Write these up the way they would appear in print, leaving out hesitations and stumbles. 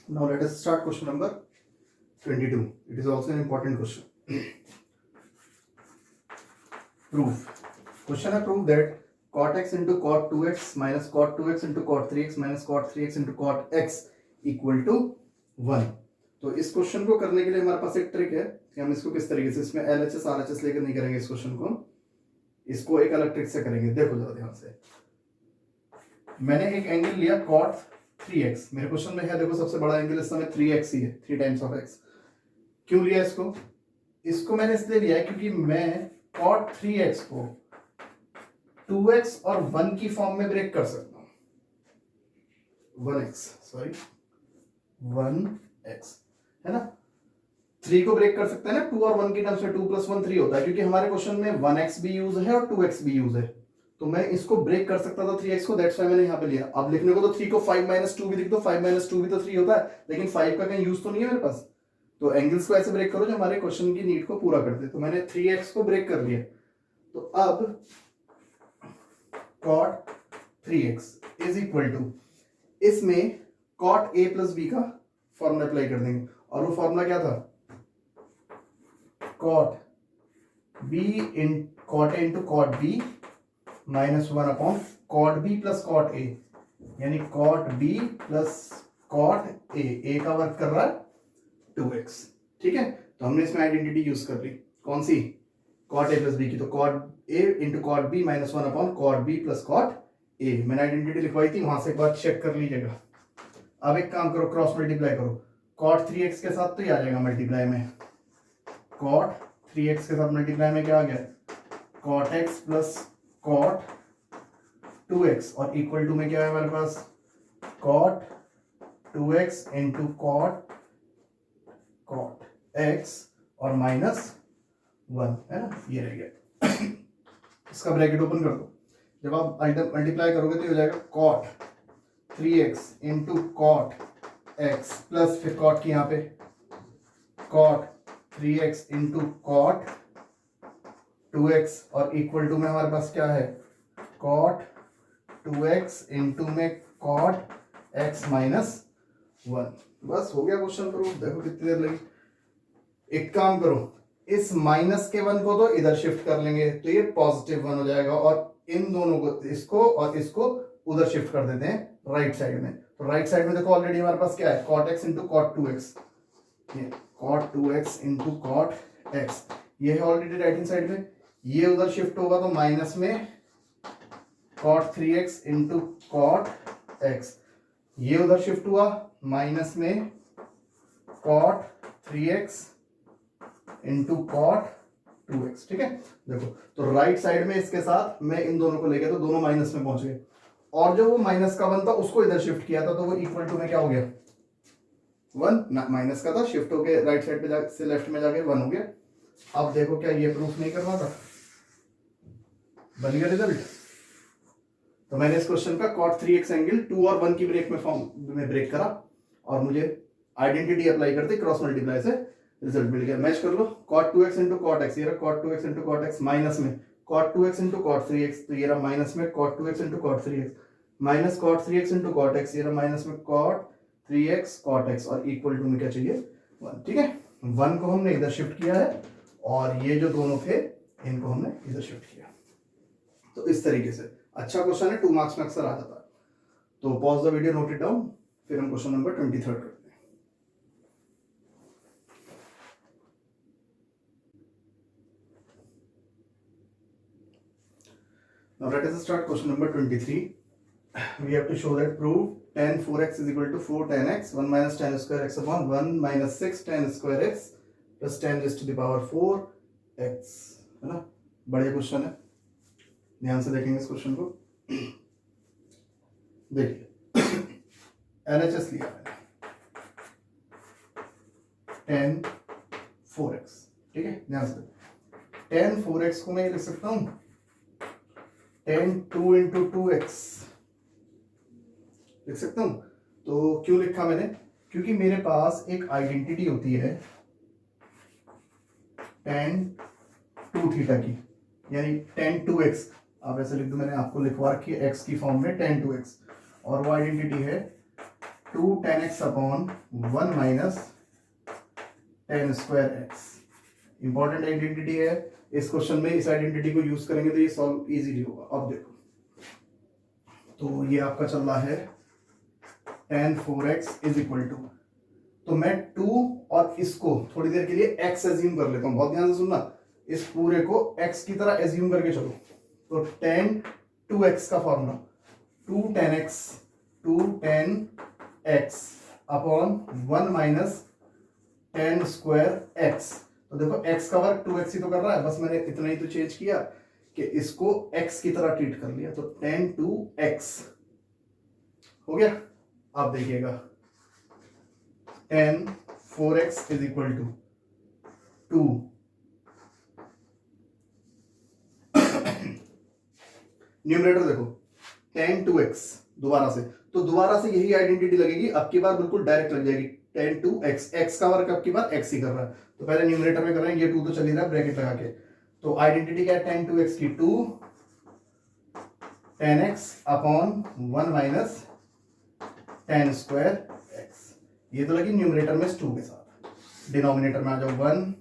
Now let us start question number 22. It is also an important question. Proof. Question है prove that cot x into cot 2x minus cot 2x into cot 3x minus cot 3x into cot x equal to 1. तो इस question को करने के लिए हमारे पास एक trick है कि हम इसको किस तरीके से, इसमें LHS RHS लेकर नहीं करेंगे इस क्वेश्चन को, इसको एक अलग ट्रिक से करेंगे. देखो जरा ध्यान से. मैंने एक एंगल लिया cot 3x. मेरे क्वेश्चन में है, देखो सबसे बड़ा एंगल इस समय 3x ही है, 3 टाइम्स ऑफ x. क्यों लिया इसको? इसको मैंने इसलिए लिया है क्योंकि मैं cot 3x को 2x और 1 की फॉर्म में ब्रेक कर सकता हूं. 1x है ना. 3 को ब्रेक कर सकते हैं ना 2 और 1 की टर्म्स में. 2 + 1 3 होता है, क्योंकि हमारे क्वेश्चन में 1x भी यूज है और 2x भी यूज है. तो मैं इसको ब्रेक कर सकता था 3x को, दैट्स व्हाई मैंने यहां पे लिया. अब लिखने को तो 3 को 5 - 2 भी लिख दो, 5 - 2 भी तो 3 होता है, लेकिन 5 का कहीं यूज तो नहीं है मेरे पास. तो एंगल्स को ऐसे ब्रेक करो जो हमारे क्वेश्चन की नीड को पूरा कर दे. तो मैंने 3x को ब्रेक कर लिया. तो अब cot 3x is equal to, इसमें cot a + b का फॉर्मूला अप्लाई कर देंगे. और वो फॉर्मूला क्या था? cot b in cot a into cot b minus 1 upon cot b plus cot a, यानी cot b plus cot a का वर्क कर रहा है 2x. ठीक है, तो हमने इसमें आइडेंटिटी यूज कर ली. कौन सी? cot a + b की. तो cot a into cot b minus 1 upon cot b plus cot a. मैंने आइडेंटिटी लिखवाई थी, वहां से एक बार चेक कर लीजिएगा. अब एक काम करो, क्रॉस मल्टीप्लाई करो. cot 3x के साथ तो ये आ जाएगा मल्टीप्लाई में. cot 3x के साथ मल्टीप्लाई में क्या आ गया? cot x plus cot 2x और इक्वल टू में क्या है हमारे पास? cot 2x into cot x और माइनस 1 है ना. ये रह गया. इसका ब्रैकेट ओपन कर दो. जब आप मल्टीप्लाई करोगे तो ये हो जाएगा cot 3x into cot x plus फिर cot की यहाँ पे cot 3x into cot 2x और इक्वल टू में हमारे पास क्या है? cot 2x इंटू में cot x माइनस 1. बस हो गया क्वेश्चन प्रूफ. देखो कितनी देर लगी. एक काम करो, इस माइनस के 1 को तो इधर शिफ्ट कर लेंगे तो ये पॉजिटिव 1 हो जाएगा, और इन दोनों को, इसको और इसको उधर शिफ्ट कर देते हैं राइट साइड में. तो राइट साइड में देखो ऑलरेडी हमारे पास क्या है? cot x into cot 2x. ये cot 2x into cot x ये है ऑलरेडी राइट हैंड साइड में. ये उधर शिफ्ट होगा तो माइनस में cot 3x into cot x. ये उधर शिफ्ट हुआ माइनस में cot 3x into cot 2x. ठीक है, देखो तो राइट साइड में इसके साथ मैं इन दोनों को लेके तो दोनों माइनस में पहुंच गए, और जो वो माइनस का 1 था उसको इधर शिफ्ट किया था तो वो इक्वल टू में क्या हो गया? 1 माइनस का था, शिफ्ट होके राइट साइड पे से लेफ्ट में जाके 1 हो गया. अब देखो क्या ये प्रूफ नहीं करना था? बन गया रिजल्ट. तो मैंने इस क्वेश्चन का cot 3x एंगल 2 और 1 की ब्रेक में फॉर्म में ब्रेक करा और मुझे आइडेंटिटी अप्लाई करते क्रॉस मल्टीप्लाई से रिजल्ट मिल गया. मैच कर लो. cot 2x into cot x, ये रहा cot 2x into cot x minus में cot 2x into cot 3x, तो ये रहा माइनस में cot 2x into cot 3x minus cot 3x into cot x, ये रहा माइनस में cot 3x cot x और इक्वल टू में क्या चाहिए? 1. ठीक है, 1 को हमने इधर शिफ्ट किया है और ये जो दोनों थे इनको हमने इधर शिफ्ट किया. तो इस तरीके से अच्छा क्वेश्चन है, 2 मार्क्स में अक्सर आ जाता है. तो pause the video, note it down, फिर हम क्वेश्चन नंबर 23 करते हैं. Now let us start question number 23. We have to show that prove tan 4x is equal to 4 tan x, 1 minus tan square x upon 1 minus 6 tan square x plus tan raised to the power 4 x. है ना, बढ़िया question है, ध्यान से देखेंगे इस question को. देखिए LHS लिया मैंने tan 4x. ठीक है, ध्यान से. tan 4x को मैं लिख सकता हूं tan 2 इंटू 2x लिख सकता हूं. तो क्यों लिखा मैंने? क्योंकि मेरे पास एक आइडेंटिटी होती है tan 2 थीटा की, यानी tan 2x. आप ऐसे लिख दो, मैंने आपको लिखवा रखी है x की फॉर्म में tan 2x, और वो आइडेंटिटी है 2 tan x upon 1 minus tan square x. Important identity है, इस क्वेश्चन में इस आइडेंटिटी को यूज करेंगे तो ये सॉल्व इजीली होगा। अब देखो, तो ये आपका चल रहा है tan 4x is equal to, तो मैं 2 और इसको थोड़ी देर के लिए x एज्यूम कर लेता हूं, बहुत ध्यान से सुनना, इस पूरे को x की तरह एज्यूम करके चलो। तो tan 2x का formula 2 tan x upon 1 minus tan square x। तो देखो x का वर्ग 2x ही तो कर रहा है, बस मैंने इतना ही तो चेंज किया कि इसको x की तरह ट्रीट कर लिया, तो tan 2x हो गया। आप देखिएगा tan 4x is equal to 2 numerator देखो tan 2x दोबारा से, तो दोबारा से यही आइडेंटिटी लगेगी, अब की बार बिल्कुल डायरेक्ट लग जाएगी। tan 2x, x का वर्ग अब की बार x ही कर रहा है, तो पहले न्यूमरेटर में कर रहे हैं, ये 2 तो चल ही रहा है ब्रैकेट लगा के। तो आइडेंटिटी क्या है tan 2x की 2 tan x upon 1 minus tan square x। ये तो लगी न्यूमरेटर में 2 के साथ, डिनोमिनेटर में आ जाओ 1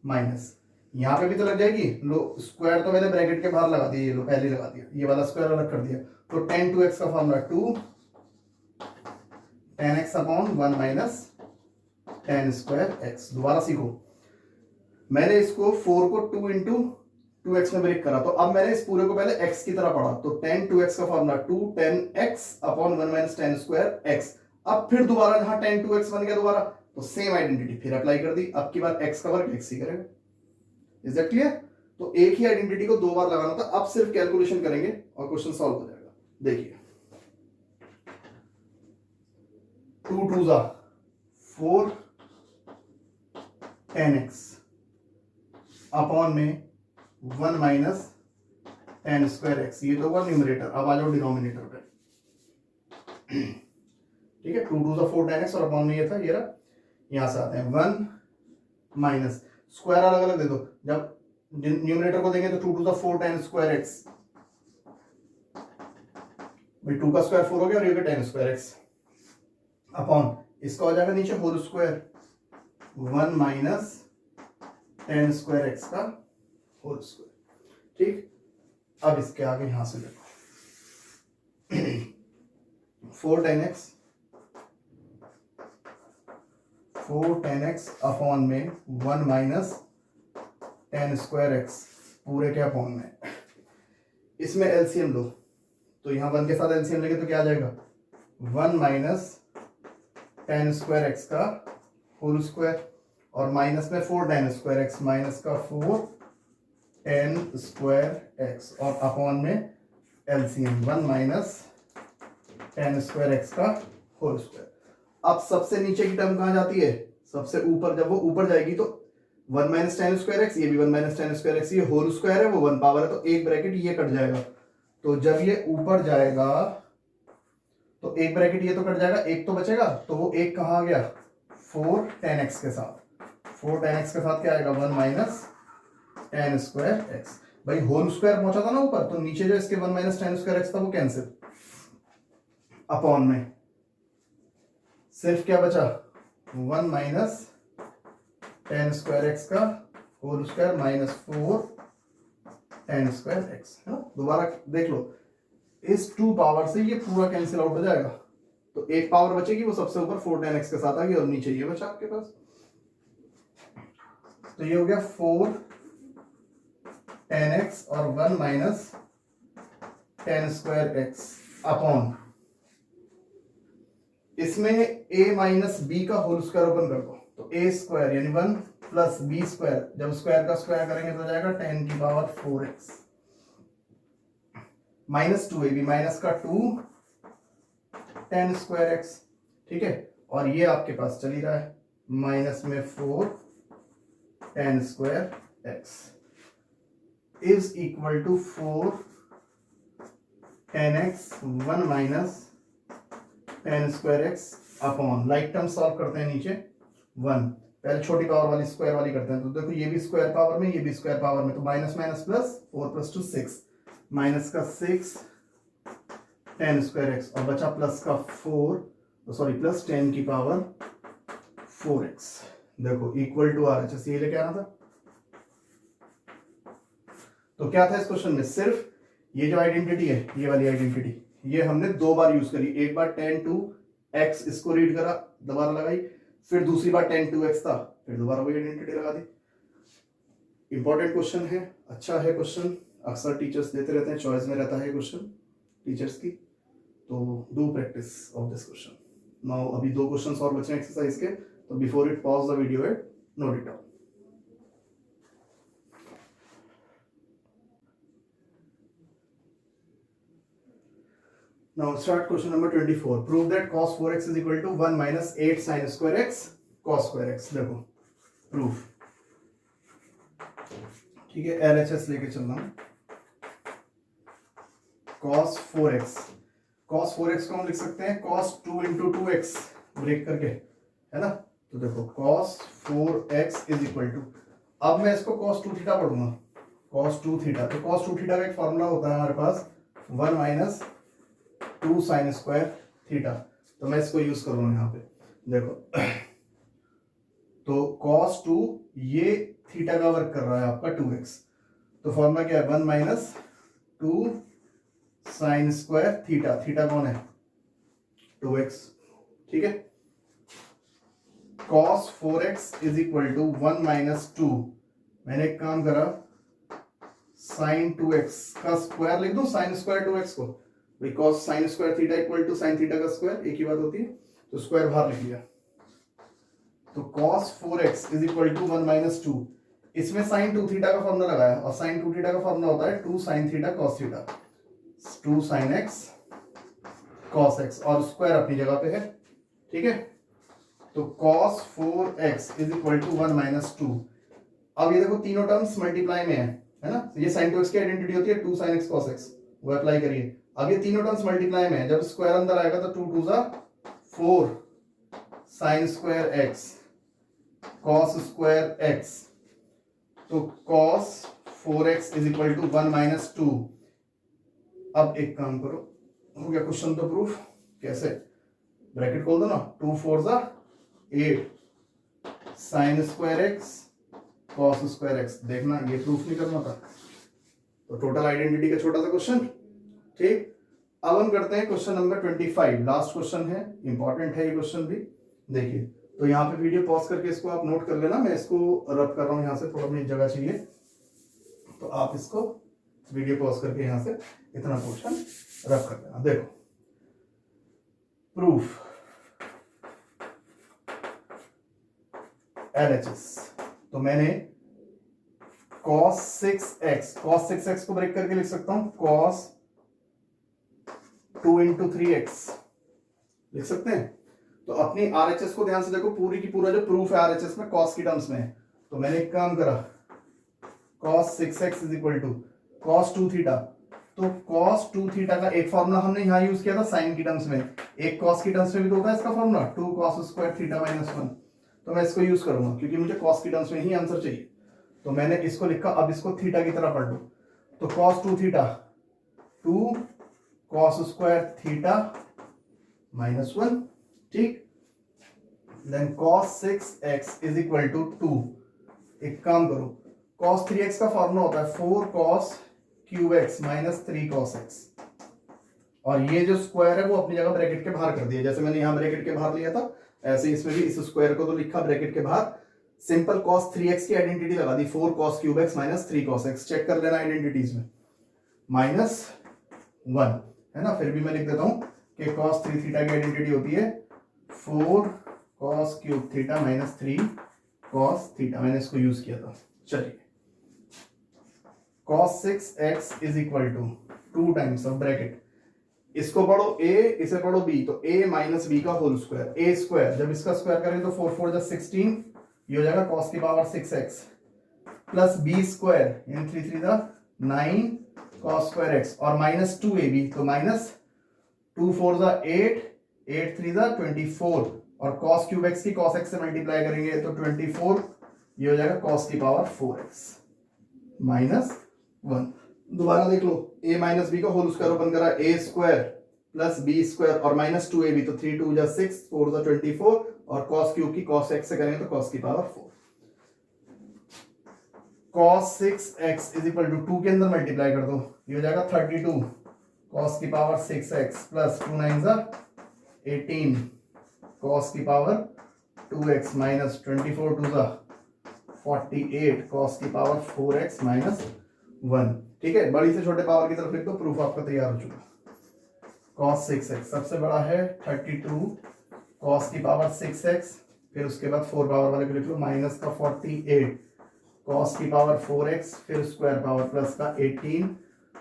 माइनस, यहाँ पे भी तो लग जाएगी, लो स्क्वायर तो मैंने ब्रैकेट के बाहर लगा दिया, ये लो पहले लगा दिया, ये वाला स्क्वायर अलग कर दिया। तो tan 2x का formula 2 tan x upon 1 minus tan square x। दोबारा सीखो, मैंने इसको 4 को 2 इंटू 2x में ब्रेक करा, तो अब मैंने इस पूरे को पहले x की तरह पढ़ा, तो tan 2x का formula 2 tan x upon 1 minus tan square x। अब फिर दोबारा जहां tan 2x बन गया दोबारा, तो सेम आइडेंटिटी फिर अप्लाई कर दी, अब की बार x का वर्ग x ही करेगा। Is that clear? तो एक ही आइडेंटिटी को 2 बार लगाना था, अब सिर्फ कैलकुलेशन करेंगे और क्वेश्चन सॉल्व हो जाएगा। देखिए 2 2 जा 4 tan x अपॉन में 1 माइनस tan स्क्वायर x, ये तो हुआ न्यूमरेटर। अब आ जाओ डिनोमिनेटर पे, ठीक है, 2 2 जा 4 tan x और अपॉन में ये था, ये रहा, यहां से आते हैं 1 माइनस स्क्वायर अलग अलग दे दो, जब न्यूमरेटर को देंगे तो 2 2 जा 4 tan स्क्वायर x, भाई 2 का स्क्वायर 4 हो गया और ये का tan स्क्वायर x अपॉन इसका हो जाएगा नीचे whole square 1 minus tan square x का होल स्क्वायर। ठीक, अब इसके आगे यहां से देखो 4 tan x अपॉन में 1 माइनस tan स्क्वायर x पूरे के अपॉन में, इसमें एलसीएम लो, तो यहां 1 के साथ एलसीएम लेंगे तो क्या आ जाएगा 1 माइनस tan स्क्वायर x का होल स्क्वायर, और माइनस में 4 tan स्क्वायर x, माइनस का 4 tan स्क्वायर x, और अपॉन में LCM 1 minus tan square x का होल स्क्वायर। अब सबसे नीचे की टर्म कहां जाती है, सबसे ऊपर, जब वो ऊपर जाएगी तो 1 माइनस tan स्क्वायर x, ये भी 1 माइनस tan स्क्वायर x, ये होल स्क्वायर है, वो 1 पावर है, तो एक ब्रैकेट ये कट जाएगा, तो जब ये ऊपर जाएगा तो एक ब्रैकेट ये तो कट जाएगा, एक तो बचेगा, तो वो एक कहाँ आ गया 4 tan x के साथ, 4 tan x के साथ क्या आएगा 1 माइनस tan स्क्वायर x। भाई होल स्क्वायर पहुंचा था ना ऊपर, तो नीचे जो इसके 1 माइनस tan स्क्वायर x था वो कैंसिल, अपॉन में सिर्फ क्या बचा 1 माइनस tan स्क्वायर x का whole square minus 4 tan square x, है ना। दोबारा देख लो, इस 2 पावर से ये पूरा कैंसिल आउट हो जाएगा, तो एक पावर बचेगी, वो सबसे ऊपर 4 tan x के साथ आ गई, और नीचे ये बचा आपके पास, तो ये हो गया 4 tan x और 1 minus tan square x upon, इसमें a माइनस b का होल स्क्वायर ओपन कर दो, तो a स्क्वायर यानी 1 प्लस b स्क्वायर, जब स्क्वायर का स्क्वायर करेंगे तो जाएगा 10 की power 4x minus 2ab, minus का 2 tan स्क्वायर x, ठीक है, और ये आपके पास चल ही रहा है, माइनस में 4 tan square x is equal to 4 tan x 1 minus tan square x upon, like term solve करते हैं नीचे 1, पहले छोटी पावर वाली स्क्वायर वाली करते हैं, तो देखो ये भी स्क्वायर पावर में, ये भी स्क्वायर पावर में, तो minus minus plus 4 plus 2 6, minus का 6 tan स्क्वायर x, और बचा प्लस का 4 सॉरी प्लस 10 की पावर 4x, देखो इक्वल टू RHS, ये लेके आना था। तो क्या था इस क्वेश्चन में, सिर्फ ये जो आइडेंटिटी है, ये वाली आइडेंटिटी, ये हमने 2 बार यूज करी। एक बार 10 to x इसको रीड करा, दोबारा लगाई, फिर दूसरी बार 10 to x था, फिर दोबारा वही आइडेंटिटी लगा दी। इंपॉर्टेंट क्वेश्चन है, अच्छा है क्वेश्चन, अक्सर टीचर्स देते रहते हैं, चॉइस में रहता है क्वेश्चन टीचर्स की, तो do practice of this question. Now अभी 2 क्वेश्चंस और बचे हैं एक्सरसाइज के, तो before it pause the video and note it down. Now start question number 24. Prove that cos 4x is equal to 1 minus 8 sin square x cos square x। देखो proof, ठीक है, LHS लेके चलना। cos 4x, cos 4x को हम लिख सकते हैं cos 2 into 2x ब्रेक करके, है ना। तो देखो cos 4x is equal to, अब मैं इसको cos 2 थीटा पढ़ूंगा, cos 2 थीटा। तो cos 2 थीटा का एक फॉर्मूला होता है हमारे पास 1 माइनस 2 साइन स्क्वायर थीटा, तो मैं इसको यूज कर रहा हूं यहाँ पे। देखो तो cos 2 ये थीटा का वर्क कर रहा है आपका 2x, तो फॉर्मूला क्या है 1 minus 2 sine square theta, theta कौन है 2x, ठीक है। cos 4x is equal to 1 minus 2, मैंने एक काम करा साइन 2x का स्क्वायर लिख दूं, साइन स्क्वायर 2x को, because sine square theta equal to sine theta का स्क्वायर, एक ही बात होती है, तो स्क्वायर बाहर लिख लिया। तो cos 4x is equal to 1 minus 2, इसमें साइन 2 थीटा का फॉर्मूला लगाया, और साइन 2 थीटा का फॉर्मूला होता है 2 साइन थीटा cos थीटा, 2 साइन x cos x, और स्क्वायर अपनी जगह पे है, ठीक है। तो cos 4x is equal to 1 minus 2। अब ये देखो तीनों टर्म्स मल्टीप्लाई में है ना, ये साइन 2x की आइडेंटिटी होती है 2 साइन x cos x, वो अप्लाई करिए। अब ये तीनों टर्म्स मल्टीप्लाई में है, जब स्क्वायर अंदर आएगा तो 2 2 4 sine square x cos square x, तो cos 4x is equal to 1 minus 2। अब एक काम करो, हो गया क्वेश्चन तो प्रूफ, कैसे, ब्रैकेट खोल दो ना, 2 4 8 sign square x cos square x, देखना ये प्रूफ नहीं करना था। तो टोटल आइडेंटिटी का छोटा सा क्वेश्चन, ठीक। अब हम करते हैं क्वेश्चन नंबर 25, लास्ट क्वेश्चन है, इंपॉर्टेंट है ये क्वेश्चन भी। देखिए, तो यहाँ पे वीडियो पॉज करके इसको आप नोट कर लेना, मैं इसको रब कर रहा हूँ यहाँ से, थोड़ा अपनी जगह चाहिए, तो आप इसको वीडियो पॉज करके यहाँ से इतना क्वेश्चन रब कर लेना। देखो प्रूफ LHS, तो मैंने cos 6x को ब्रेक करके लिख सकता हूं cos 2 into 3x लिख सकते हैं। तो अपनी RHS को ध्यान से देखो, पूरी की पूरा जो प्रूफ है RHS में cos की टर्म्स में है, तो मैंने एक काम करा cos 6x is equal to cos 2 theta, तो cos 2 थीटा का एक फॉर्मूला हमने यहां यूज किया था साइन की टर्म्स में, एक cos की टर्म्स में भी तो होता है इसका formula 2 cos square theta minus 1, तो मैं इसको यूज करूंगा क्योंकि मुझे cos की टर्म्स में ही आंसर चाहिए, तो मैंने इसको लिखा। अब इसको थीटा की तरह पढ़ लो, तो cos 2 theta 2 cos square theta minus 1, ठीक। Then cos 6x is equal to 2, एक काम करो, cos 3x का फॉर्मूला होता है 4 cos cube x minus 3 cos x, और ये जो स्क्वायर है वो अपनी जगह ब्रैकेट के बाहर कर दिया, जैसे मैंने यहां ब्रैकेट के बाहर लिया था, ऐसे इसमें भी इस स्क्वायर को तो लिखा ब्रैकेट के बाहर, सिंपल cos 3x की आइडेंटिटी लगा दी 4 cos cube x minus 3 cos x, check कर लेना आइडेंटिटीज में, माइनस 1 है ना। फिर भी मैं लिख देता हूं कि cos 3 थीटा की आइडेंटिटी होती है 4 cos cube theta minus 3 cos theta, मैंने इसको यूज किया था। चलिए, cos 6x is equal to 2 times of bracket, इसको पढ़ो a, इसे पढ़ो b, तो a माइनस b का होल स्क्वायर, a स्क्वायर, जब इसका स्क्वायर करें तो 4 4 16, ये हो जाएगा cos की power 6x plus b square यानी 3 3 9 cos स्क्वायर x, और माइनस 2ab, तो माइनस 2 4 8 8 3 24, और cos क्यूब x की cos x से मल्टीप्लाई करेंगे तो 24, ये हो जाएगा cos की पावर 4x माइनस 1। दोबारा देख लो, a माइनस बी का होल स्क्वायर ओपन करा, a square plus B square और माइनस 2ab, तो 3 2 जा 6, 4 जा 24 और cos क्यूब की cos x से करेंगे तो cos की power 4। cos 6x is equal to 2 के अंदर मल्टीप्लाई कर दो, ये हो जाएगा 32 cos की पावर 6x प्लस 2 9 जा 18 cos की पावर 2x माइनस 24 2 जा 48 cos की पावर 4x माइनस 1। ठीक है, बड़ी से छोटे पावर की तरफ लिख दो, प्रूफ आपका तैयार हो चुका। cos 6x सबसे बड़ा है 32 cos की पावर 6x, फिर उसके बाद 4 पावर वाले को लिख लो माइनस का 48 cos की पावर 4x, फिर स्क्वायर पावर प्लस का 18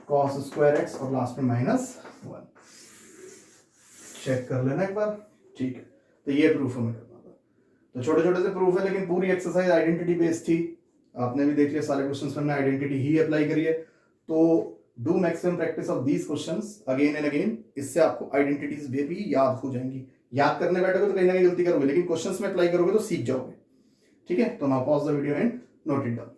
cos स्क्वायर x और लास्ट में माइनस 1। चेक कर लेना एक बार। ठीक है, तो ये प्रूफ हमें करना था। तो छोटे छोटे से प्रूफ है, लेकिन पूरी एक्सरसाइज आइडेंटिटी बेस्ड थी। आपने भी देख लिया सारे क्वेश्चंस में हमने आइडेंटिटी ही अप्लाई करी है। तो do maximum practice of these questions again and again, इससे आपको आइडेंटिटीज भी याद हो जाएंगी। याद करने बैठोगे तो कहीं ना कहीं गलती करोगे, लेकिन क्वेश्चंस में अप्लाई करोगे तो सीख जाओगे। ठीक है, तो now pause the video and note it down.